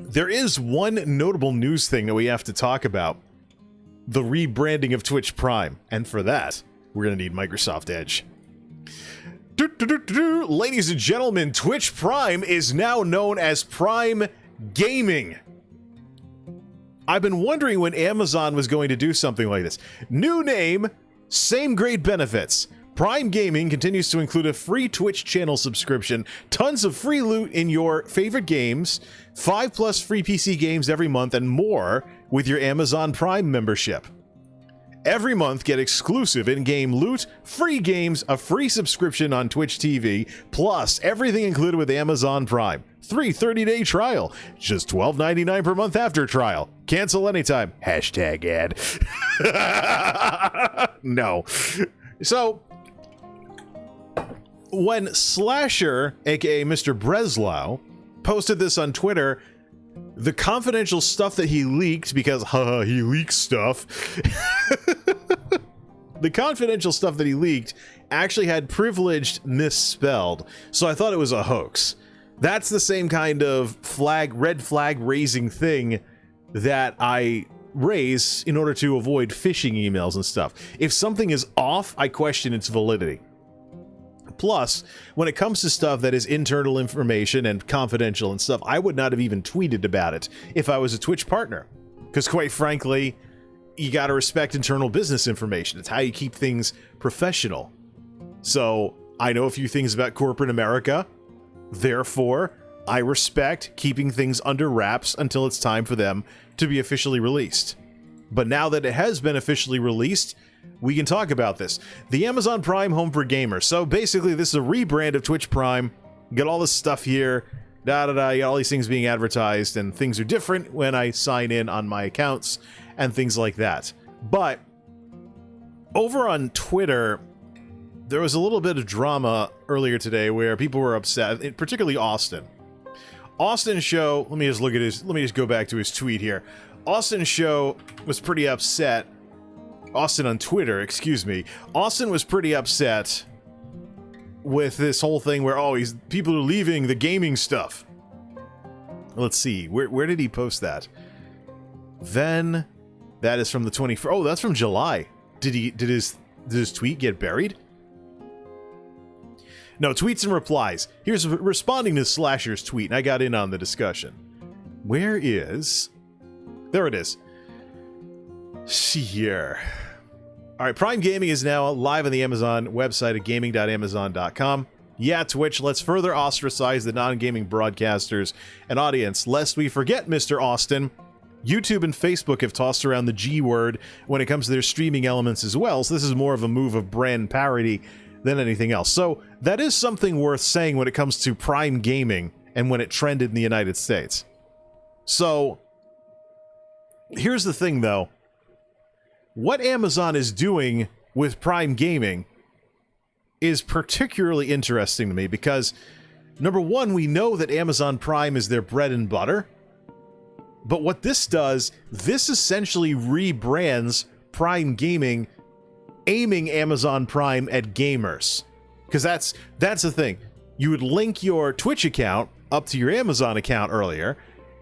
There is one notable news thing that we have to talk about. The rebranding of Twitch Prime. And for that, we're going to need Microsoft Edge. Ladies and gentlemen, Twitch Prime is now known as Prime Gaming. I've been wondering when Amazon was going to do something like this. New name, same great benefits. Prime Gaming continues to include a free Twitch channel subscription, tons of free loot in your favorite games, 5+ free PC games every month, and more with your Amazon Prime membership. Every month, get exclusive in-game loot, free games, a free subscription on Twitch TV, plus everything included with Amazon Prime. 30-day trial, just $12.99 per month after trial. Cancel anytime. Hashtag ad. No. So, when Slasher, aka Mr. Breslau, posted this on Twitter, the confidential stuff that he leaked, because haha, he leaks stuff. The confidential stuff that he leaked actually had privileged misspelled, so I thought it was a hoax. That's the same kind of red flag raising thing that I raise in order to avoid phishing emails and stuff. If something is off, I question its validity. Plus, when it comes to stuff that is internal information and confidential and stuff, I would not have even tweeted about it if I was a Twitch partner. Because quite frankly, you gotta respect internal business information. It's how you keep things professional. So, I know a few things about corporate America. Therefore, I respect keeping things under wraps until it's time for them to be officially released. But now that it has been officially released, we can talk about this. The Amazon Prime home for gamers. So basically, this is a rebrand of Twitch Prime. You got all this stuff here, you got all these things being advertised, and things are different when I sign in on my accounts and things like that. But over on Twitter, there was a little bit of drama earlier today where people were upset, particularly Austin. Austin's show, let me just go back to his tweet here. Austin's show was pretty upset. Austin on Twitter, excuse me. Austin was pretty upset with this whole thing where, oh, people are leaving the gaming stuff. Let's see, where did he post that? Then, that is from the 21st. Oh, that's from July. Did his tweet get buried? No, tweets and replies. Here's responding to Slasher's tweet, and I got in on the discussion. Where is... There it is. See here. Alright, Prime Gaming is now live on the Amazon website at gaming.amazon.com. Yeah, Twitch, let's further ostracize the non-gaming broadcasters and audience, lest we forget, Mr. Austin. YouTube and Facebook have tossed around the G word when it comes to their streaming elements as well, so this is more of a move of brand parity than anything else. So, that is something worth saying when it comes to Prime Gaming and when it trended in the United States. So, here's the thing, though. What Amazon is doing with Prime Gaming is particularly interesting to me because, number one, we know that Amazon Prime is their bread and butter. But what this does, this essentially rebrands Prime Gaming, aiming Amazon Prime at gamers. Because that's the thing. You would link your Twitch account up to your Amazon account earlier,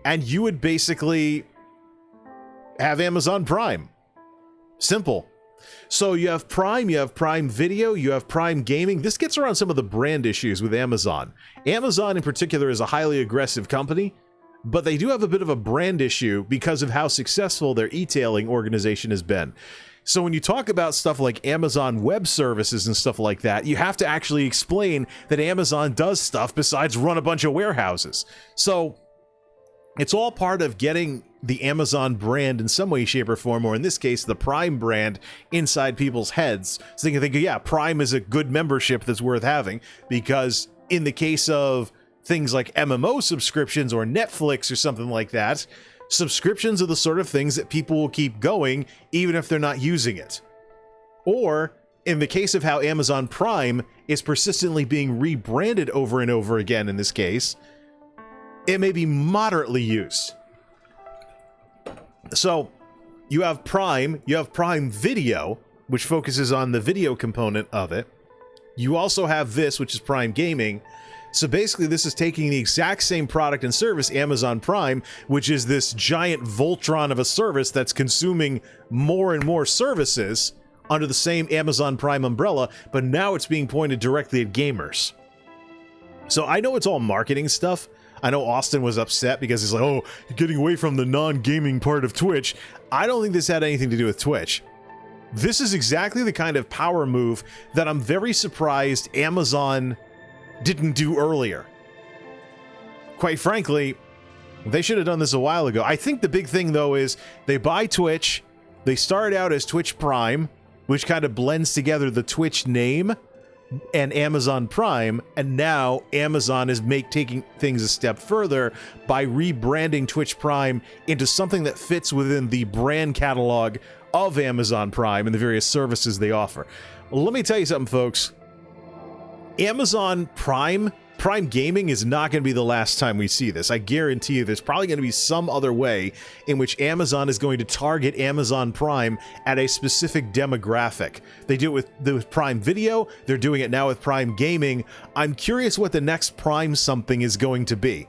and you would basically have Amazon Prime. Simple. So you have Prime Video, you have Prime Gaming. This gets around some of the brand issues with Amazon. Amazon in particular is a highly aggressive company, but they do have a bit of a brand issue because of how successful their e-tailing organization has been. So when you talk about stuff like Amazon Web Services and stuff like that, you have to actually explain that Amazon does stuff besides run a bunch of warehouses. So it's all part of getting the Amazon brand in some way, shape, or form, or in this case, the Prime brand, inside people's heads. So they can think, yeah, Prime is a good membership that's worth having, because in the case of things like MMO subscriptions or Netflix or something like that, subscriptions are the sort of things that people will keep going even if they're not using it. Or, in the case of how Amazon Prime is persistently being rebranded over and over again in this case, it may be moderately used. So, you have Prime Video, which focuses on the video component of it. You also have this, which is Prime Gaming. So basically, this is taking the exact same product and service, Amazon Prime, which is this giant Voltron of a service that's consuming more and more services under the same Amazon Prime umbrella, but now it's being pointed directly at gamers. So I know it's all marketing stuff. I know Austin was upset because he's like, oh, you're getting away from the non-gaming part of Twitch. I don't think this had anything to do with Twitch. This is exactly the kind of power move that I'm very surprised Amazon didn't do earlier. Quite frankly, they should have done this a while ago. I think the big thing, though, is they buy Twitch. They start out as Twitch Prime, which kind of blends together the Twitch name and Amazon Prime, and now Amazon is taking things a step further by rebranding Twitch Prime into something that fits within the brand catalog of Amazon Prime and the various services they offer. Let me tell you something, folks. Amazon Prime Gaming is not going to be the last time we see this. I guarantee you there's probably going to be some other way in which Amazon is going to target Amazon Prime at a specific demographic. They do it with Prime Video. They're doing it now with Prime Gaming. I'm curious what the next Prime something is going to be.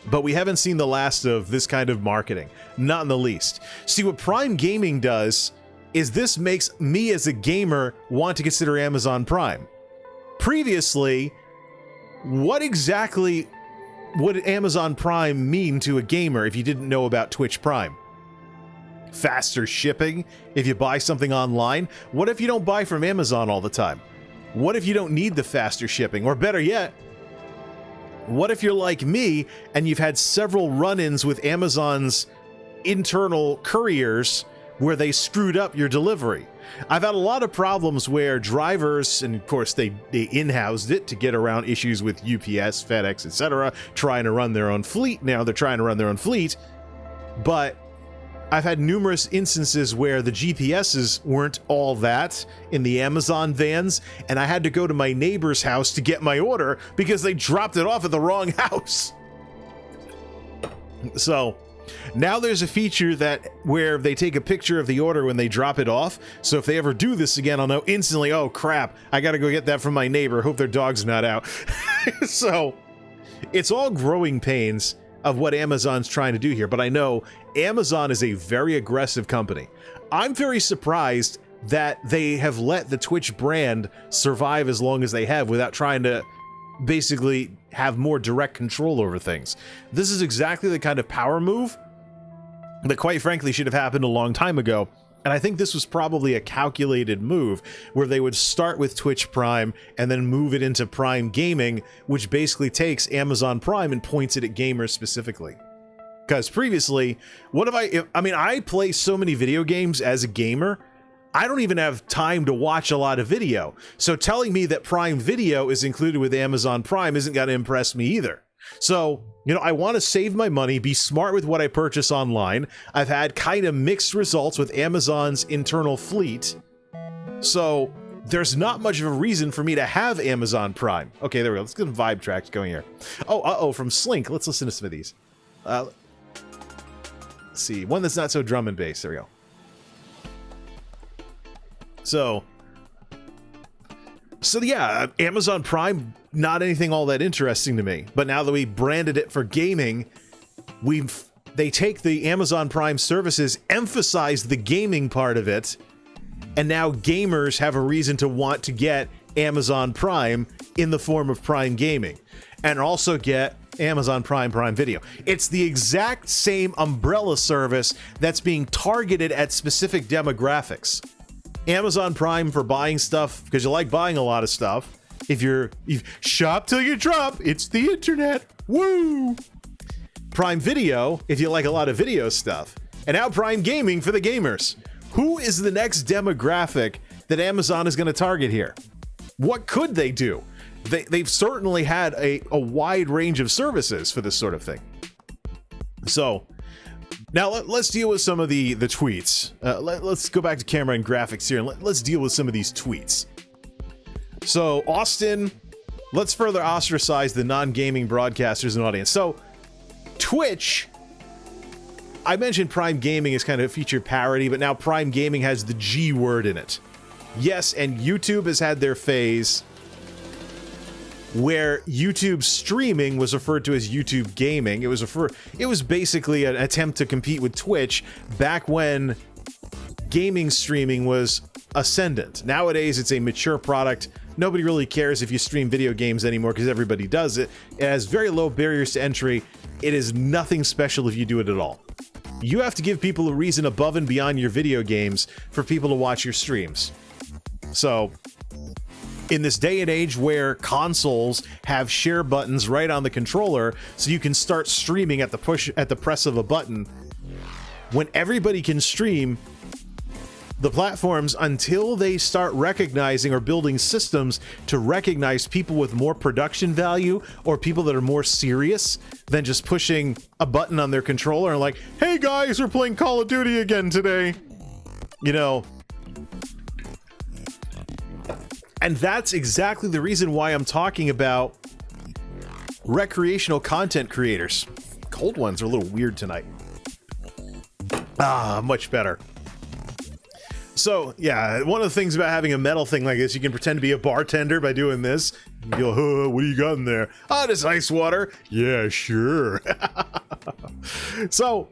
But we haven't seen the last of this kind of marketing. Not in the least. See, what Prime Gaming does is this makes me as a gamer want to consider Amazon Prime. Previously, what exactly would Amazon Prime mean to a gamer if you didn't know about Twitch Prime? Faster shipping if you buy something online? What if you don't buy from Amazon all the time? What if you don't need the faster shipping? Or better yet, what if you're like me and you've had several run-ins with Amazon's internal couriers where they screwed up your delivery? I've had a lot of problems where drivers, and of course they in-housed it to get around issues with UPS, FedEx, etc., trying to run their own fleet. Now they're trying to run their own fleet, but I've had numerous instances where the GPSs weren't all that in the Amazon vans, and I had to go to my neighbor's house to get my order because they dropped it off at the wrong house. So now there's a feature where they take a picture of the order when they drop it off. So if they ever do this again, I'll know instantly, oh crap, I gotta go get that from my neighbor. Hope their dog's not out. So it's all growing pains of what Amazon's trying to do here. But I know Amazon is a very aggressive company. I'm very surprised that they have let the Twitch brand survive as long as they have without trying to basically have more direct control over things. This is exactly the kind of power move that quite frankly should have happened a long time ago. And I think this was probably a calculated move where they would start with Twitch Prime and then move it into Prime Gaming, which basically takes Amazon Prime and points it at gamers specifically. Because previously, I play so many video games as a gamer, I don't even have time to watch a lot of video. So telling me that Prime Video is included with Amazon Prime isn't going to impress me either. So, I want to save my money, be smart with what I purchase online. I've had kind of mixed results with Amazon's internal fleet. So there's not much of a reason for me to have Amazon Prime. Okay, there we go. Let's get some vibe tracks going here. Oh, from Slink. Let's listen to some of these. Let's see. One that's not so drum and bass. There we go. So yeah, Amazon Prime, not anything all that interesting to me. But now that we branded it for gaming, they take the Amazon Prime services, emphasize the gaming part of it, and now gamers have a reason to want to get Amazon Prime in the form of Prime Gaming, and also get Amazon Prime Video. It's the exact same umbrella service that's being targeted at specific demographics. Amazon Prime for buying stuff because you like buying a lot of stuff. If you shop till you drop, it's the internet. Woo! Prime Video if you like a lot of video stuff. And now Prime Gaming for the gamers. Who is the next demographic that Amazon is going to target here? What could they do? They've certainly had a wide range of services for this sort of thing. So now let's deal with some of the tweets. Let's go back to camera and graphics here, and let's deal with some of these tweets. So Austin, let's further ostracize the non-gaming broadcasters and audience. So Twitch, I mentioned Prime Gaming is kind of a feature parody, but now Prime Gaming has the G word in it. Yes, and YouTube has had their phase where YouTube streaming was referred to as YouTube gaming. It was basically an attempt to compete with Twitch back when gaming streaming was ascendant. Nowadays, it's a mature product. Nobody really cares if you stream video games anymore because everybody does it. It has very low barriers to entry. It is nothing special if you do it at all. You have to give people a reason above and beyond your video games for people to watch your streams. So, in this day and age where consoles have share buttons right on the controller so you can start streaming at the press of a button, when everybody can stream, the platforms, until they start recognizing or building systems to recognize people with more production value or people that are more serious than just pushing a button on their controller and like, hey guys, we're playing Call of Duty again today. You know, and that's exactly the reason why I'm talking about recreational content creators. Cold ones are a little weird tonight. Much better. So, yeah, one of the things about having a metal thing like this, you can pretend to be a bartender by doing this. You go, oh, what do you got in there? Oh, this ice water. Yeah, sure. So,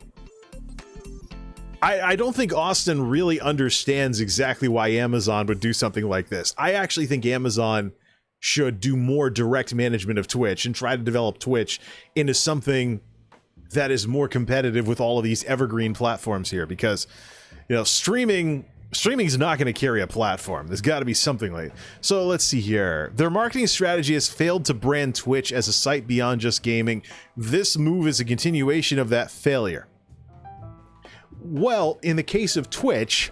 I don't think Austin really understands exactly why Amazon would do something like this. I actually think Amazon should do more direct management of Twitch and try to develop Twitch into something that is more competitive with all of these evergreen platforms here, because, you know, streaming is not going to carry a platform. There's got to be something like. So let's see here. Their marketing strategy has failed to brand Twitch as a site beyond just gaming. This move is a continuation of that failure. Well, in the case of Twitch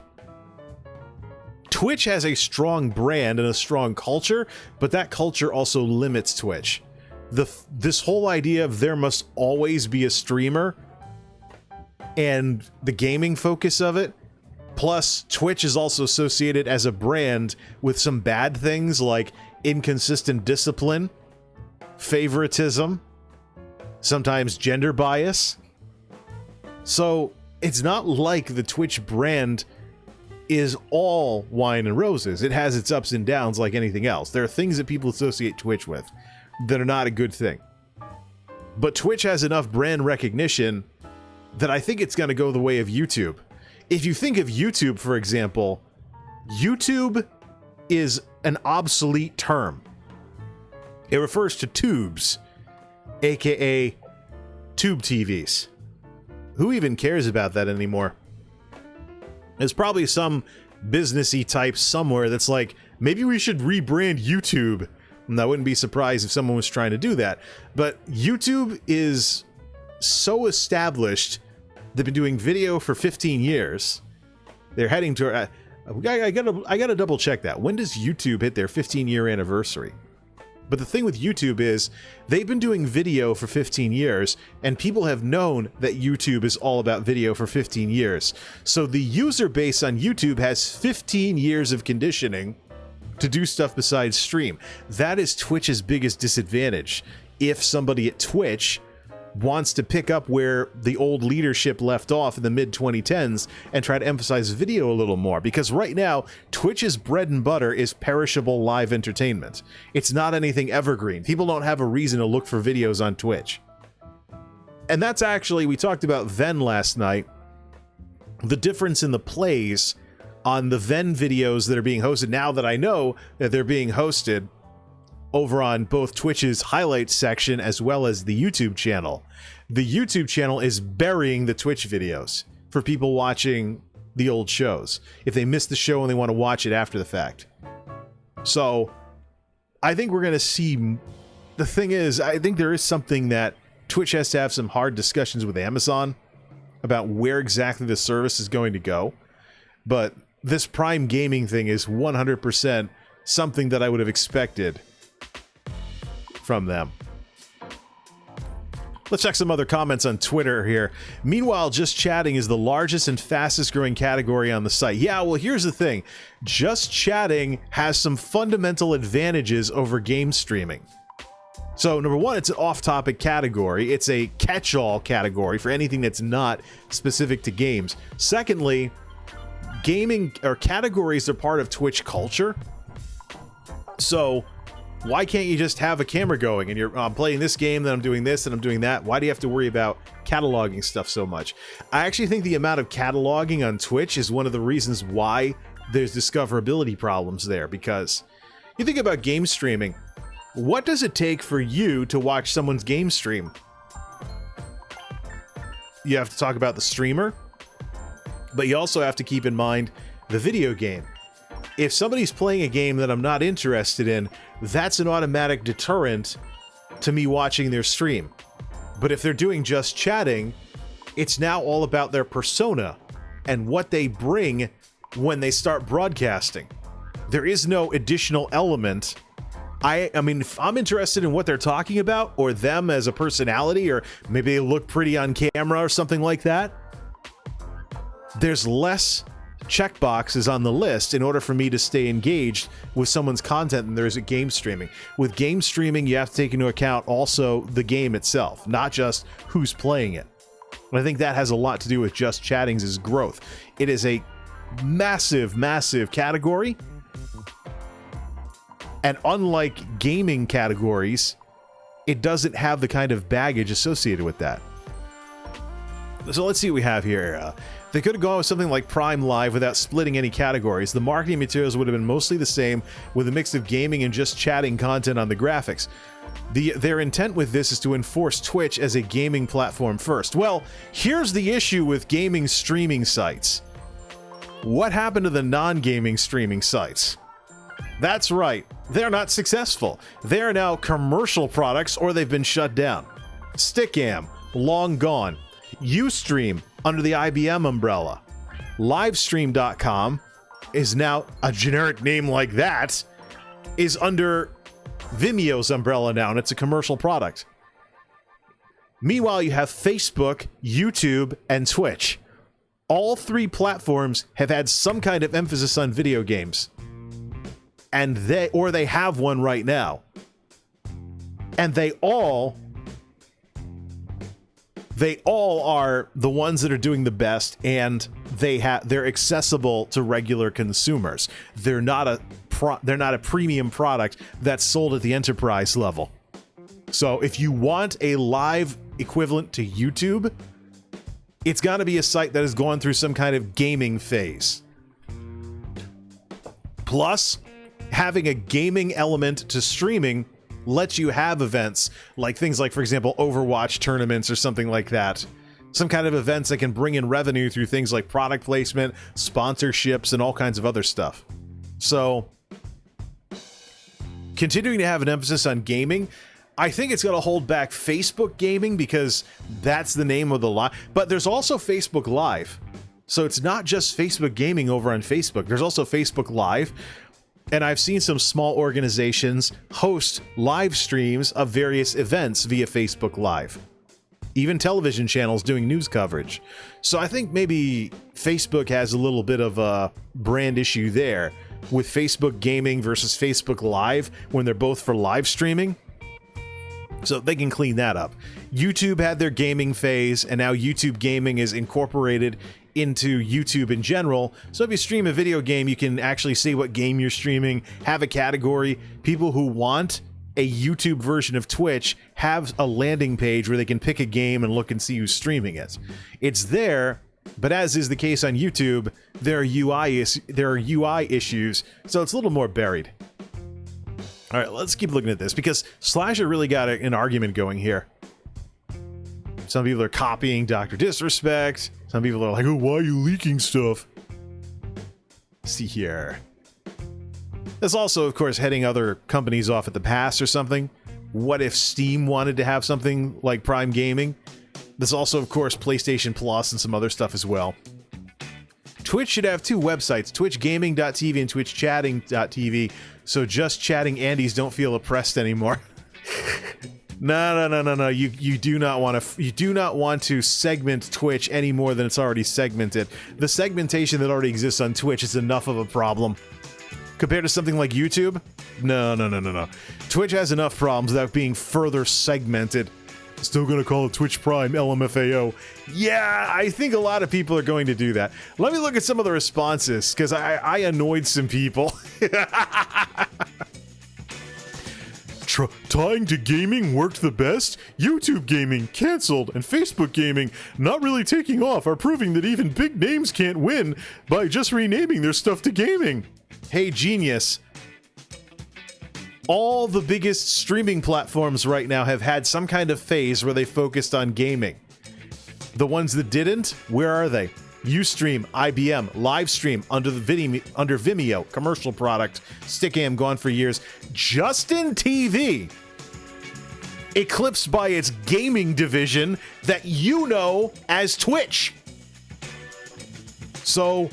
has a strong brand and a strong culture, but that culture also limits Twitch. This whole idea of there must always be a streamer and the gaming focus of it, plus Twitch is also associated as a brand with some bad things like inconsistent discipline, favoritism, sometimes gender bias. So it's not like the Twitch brand is all wine and roses. It has its ups and downs like anything else. There are things that people associate Twitch with that are not a good thing. But Twitch has enough brand recognition that I think it's going to go the way of YouTube. If you think of YouTube, for example, YouTube is an obsolete term. It refers to tubes, aka tube TVs. Who even cares about that anymore? There's probably some businessy type somewhere that's like, maybe we should rebrand YouTube. And I wouldn't be surprised if someone was trying to do that. But YouTube is so established. They've been doing video for 15 years. They're heading to... I gotta double check that. When does YouTube hit their 15-year anniversary? But the thing with YouTube is, they've been doing video for 15 years, and people have known that YouTube is all about video for 15 years. So the user base on YouTube has 15 years of conditioning to do stuff besides stream. That is Twitch's biggest disadvantage. If somebody at Twitch wants to pick up where the old leadership left off in the mid-2010s and try to emphasize video a little more, because right now Twitch's bread and butter is perishable live entertainment. It's not anything evergreen. People don't have a reason to look for videos on Twitch. And that's actually, we talked about Venn last night, the difference in the plays on the Venn videos that are being hosted, now that I know that they're being hosted over on both Twitch's highlights section as well as the YouTube channel. The YouTube channel is burying the Twitch videos for people watching the old shows, if they missed the show and they want to watch it after the fact. So I think we're going to see... The thing is, I think there is something that Twitch has to have some hard discussions with Amazon about where exactly the service is going to go. But this Prime Gaming thing is 100% something that I would have expected from them. Let's check some other comments on Twitter here. Meanwhile, just chatting is the largest and fastest growing category on the site. Yeah, well, here's the thing. Just chatting has some fundamental advantages over game streaming. So, number one, it's an off-topic category. It's a catch-all category for anything that's not specific to games. Secondly, gaming or categories are part of Twitch culture. So, Why can't you just have a camera going and you're playing this game, then I'm doing this, and I'm doing that? Why do you have to worry about cataloging stuff so much? I actually think the amount of cataloging on Twitch is one of the reasons why there's discoverability problems there, because you think about game streaming. What does it take for you to watch someone's game stream? You have to talk about the streamer, but you also have to keep in mind the video game. If somebody's playing a game that I'm not interested in, that's an automatic deterrent to me watching their stream. But if they're doing just chatting, it's now all about their persona and what they bring when they start broadcasting. There is no additional element. I mean, if I'm interested in what they're talking about, or them as a personality, or maybe they look pretty on camera or something like that, there's less checkboxes on the list in order for me to stay engaged with someone's content than there is at game streaming. With game streaming, you have to take into account also the game itself, not just who's playing it. And I think that has a lot to do with just chatting's growth. It is a massive, massive category. And unlike gaming categories, it doesn't have the kind of baggage associated with that. So let's see what we have here. They could have gone with something like Prime Live without splitting any categories. The marketing materials would have been mostly the same, with a mix of gaming and just chatting content on the graphics. Their intent with this is to enforce Twitch as a gaming platform first. Well, here's the issue with gaming streaming sites. What happened to the non-gaming streaming sites? That's right, they're not successful. They are now commercial products, or they've been shut down. Stickam, long gone. Ustream, under the IBM umbrella. Livestream.com is now a generic name like that, is under Vimeo's umbrella now, and it's a commercial product. Meanwhile, you have Facebook, YouTube, and Twitch. All three platforms have had some kind of emphasis on video games. And they have one right now. And they all are the ones that are doing the best, and they're accessible to regular consumers. They're not a premium product that's sold at the enterprise level. So if you want a live equivalent to YouTube, it's got to be a site that has gone through some kind of gaming phase. Plus, having a gaming element to streaming lets you have events like things like, for example, Overwatch tournaments or something like that. Some kind of events that can bring in revenue through things like product placement, sponsorships, and all kinds of other stuff. So, continuing to have an emphasis on gaming, I think it's going to hold back Facebook gaming because that's the name of the live. But there's also Facebook Live. So it's not just Facebook gaming over on Facebook. There's also Facebook Live. And I've seen some small organizations host live streams of various events via Facebook Live. Even television channels doing news coverage. So I think maybe Facebook has a little bit of a brand issue there with Facebook Gaming versus Facebook Live when they're both for live streaming. So they can clean that up. YouTube had their gaming phase, and now YouTube Gaming is incorporated into YouTube in general. So if you stream a video game, you can actually see what game you're streaming, have a category. People who want a YouTube version of Twitch have a landing page where they can pick a game and look and see who's streaming it. It's there, but as is the case on YouTube, there are UI issues, so it's a little more buried. All right, let's keep looking at this, because Slasher really got an argument going here. Some people are copying Dr. Disrespect. Some people are like, oh, why are you leaking stuff? Let's see here. There's also, of course, heading other companies off at the pass or something. What if Steam wanted to have something like Prime Gaming? There's also, of course, PlayStation Plus and some other stuff as well. Twitch should have two websites, twitchgaming.tv and twitchchatting.tv, so just chatting Andes don't feel oppressed anymore. No. You do not want to segment Twitch any more than it's already segmented. The segmentation that already exists on Twitch is enough of a problem. Compared to something like YouTube? No. Twitch has enough problems without being further segmented. Still gonna call it Twitch Prime, LMFAO. Yeah, I think a lot of people are going to do that. Let me look at some of the responses, because I annoyed some people. tying to gaming worked the best? YouTube gaming canceled, and Facebook gaming not really taking off are proving that even big names can't win by just renaming their stuff to gaming. Hey, genius. All the biggest streaming platforms right now have had some kind of phase where they focused on gaming. The ones that didn't, where are they? Ustream, IBM, Livestream, under Vimeo, commercial product, Stickam gone for years. Justin TV, eclipsed by its gaming division that you know as Twitch. So,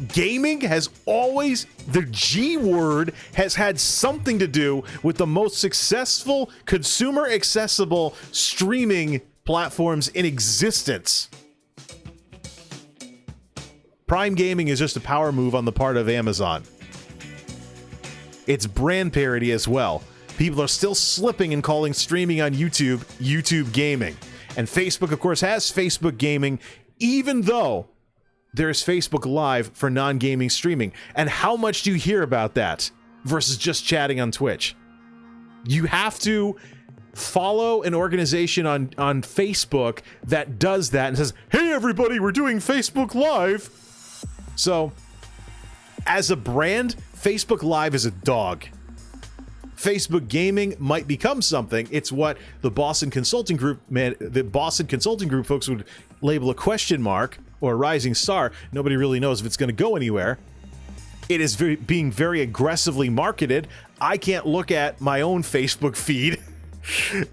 gaming has always, the G word has had something to do with the most successful, consumer-accessible streaming platforms in existence. Prime Gaming is just a power move on the part of Amazon. It's brand parity as well. People are still slipping and calling streaming on YouTube, YouTube gaming. And Facebook, of course, has Facebook gaming, even though there's Facebook Live for non-gaming streaming. And how much do you hear about that versus just chatting on Twitch? You have to follow an organization on Facebook that does that and says, hey, everybody, we're doing Facebook Live. So, as a brand, Facebook Live is a dog. Facebook Gaming might become something. It's what the Boston Consulting Group, folks would label a question mark or a rising star. Nobody really knows if it's going to go anywhere. It is being very aggressively marketed. I can't look at my own Facebook feed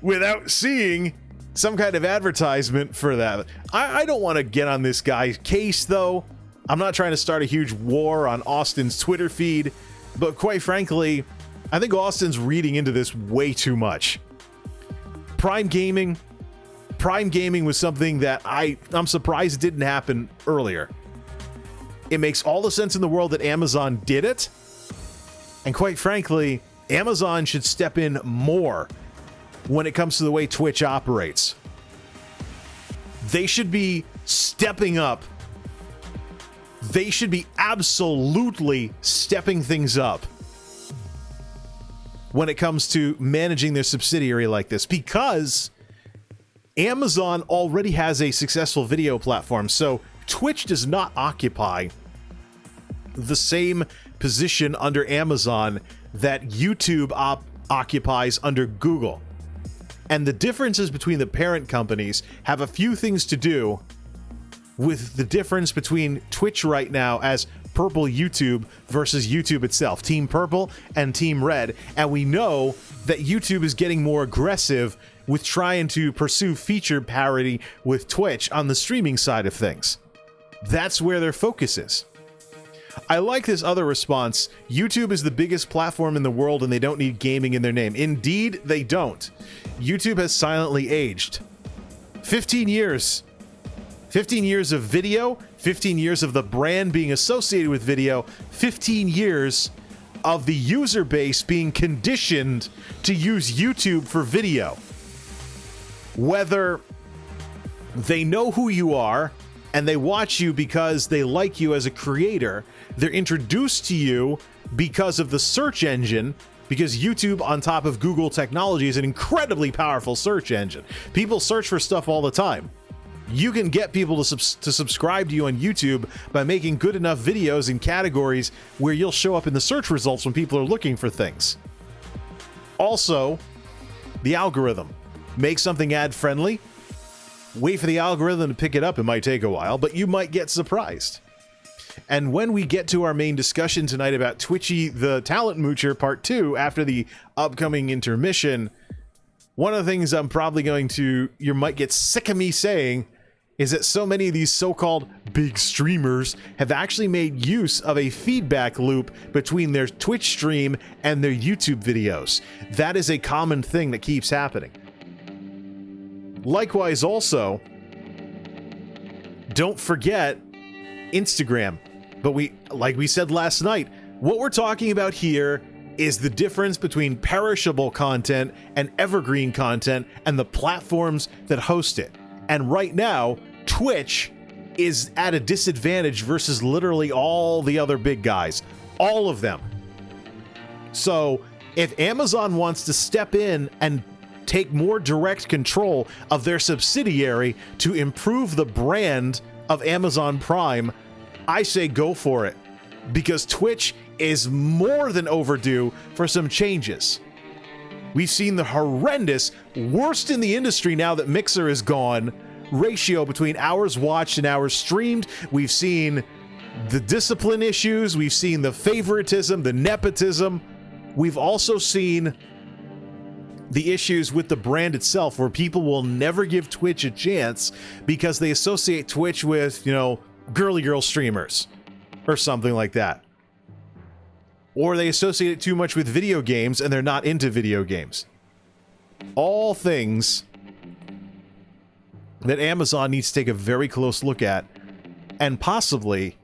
without seeing some kind of advertisement for that. I don't want to get on this guy's case, though. I'm not trying to start a huge war on Austin's Twitter feed, but quite frankly, I think Austin's reading into this way too much. Prime Gaming was something that I'm surprised didn't happen earlier. It makes all the sense in the world that Amazon did it, and quite frankly, Amazon should step in more when it comes to the way Twitch operates. They should be stepping up. They should be absolutely stepping things up when it comes to managing their subsidiary like this, because Amazon already has a successful video platform. So Twitch does not occupy the same position under Amazon that YouTube occupies under Google. And the differences between the parent companies have a few things to do with the difference between Twitch right now as Purple YouTube versus YouTube itself, Team Purple and Team Red. And we know that YouTube is getting more aggressive with trying to pursue feature parity with Twitch on the streaming side of things. That's where their focus is. I like this other response. YouTube is the biggest platform in the world and they don't need gaming in their name. Indeed, they don't. YouTube has silently aged. 15 years. 15 years of video, 15 years of the brand being associated with video, 15 years of the user base being conditioned to use YouTube for video. Whether they know who you are and they watch you because they like you as a creator, they're introduced to you because of the search engine, because YouTube on top of Google technology is an incredibly powerful search engine. People search for stuff all the time. You can get people to subscribe to you on YouTube by making good enough videos in categories where you'll show up in the search results when people are looking for things. Also, the algorithm. Make something ad-friendly. Wait for the algorithm to pick it up. It might take a while, but you might get surprised. And when we get to our main discussion tonight about Twitchy the Talent Moocher Part 2 after the upcoming intermission, one of the things I'm probably you might get sick of me saying, is that so many of these so-called big streamers have actually made use of a feedback loop between their Twitch stream and their YouTube videos. That is a common thing that keeps happening. Likewise also, don't forget Instagram. But like we said last night, what we're talking about here is the difference between perishable content and evergreen content and the platforms that host it. And right now, Twitch is at a disadvantage versus literally all the other big guys. All of them. So If Amazon wants to step in and take more direct control of their subsidiary to improve the brand of Amazon Prime, I say go for it, because Twitch is more than overdue for some changes. We've seen the horrendous, worst in the industry now that Mixer is gone, ratio between hours watched and hours streamed. We've seen the discipline issues. We've seen the favoritism, the nepotism. We've also seen the issues with the brand itself, where people will never give Twitch a chance because they associate Twitch with, you know, girly girl streamers or something like that. Or they associate it too much with video games and they're not into video games. All things that Amazon needs to take a very close look at and possibly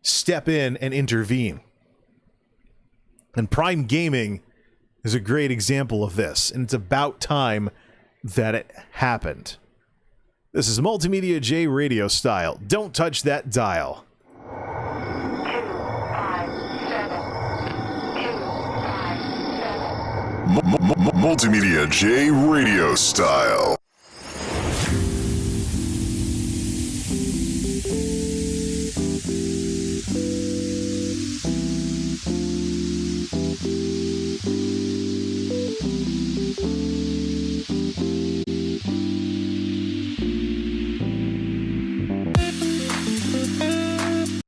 step in and intervene. And Prime Gaming is a great example of this, and it's about time that it happened. This is MultimediaJay Radio Style. Don't touch that dial. 257. MultimediaJay Radio Style.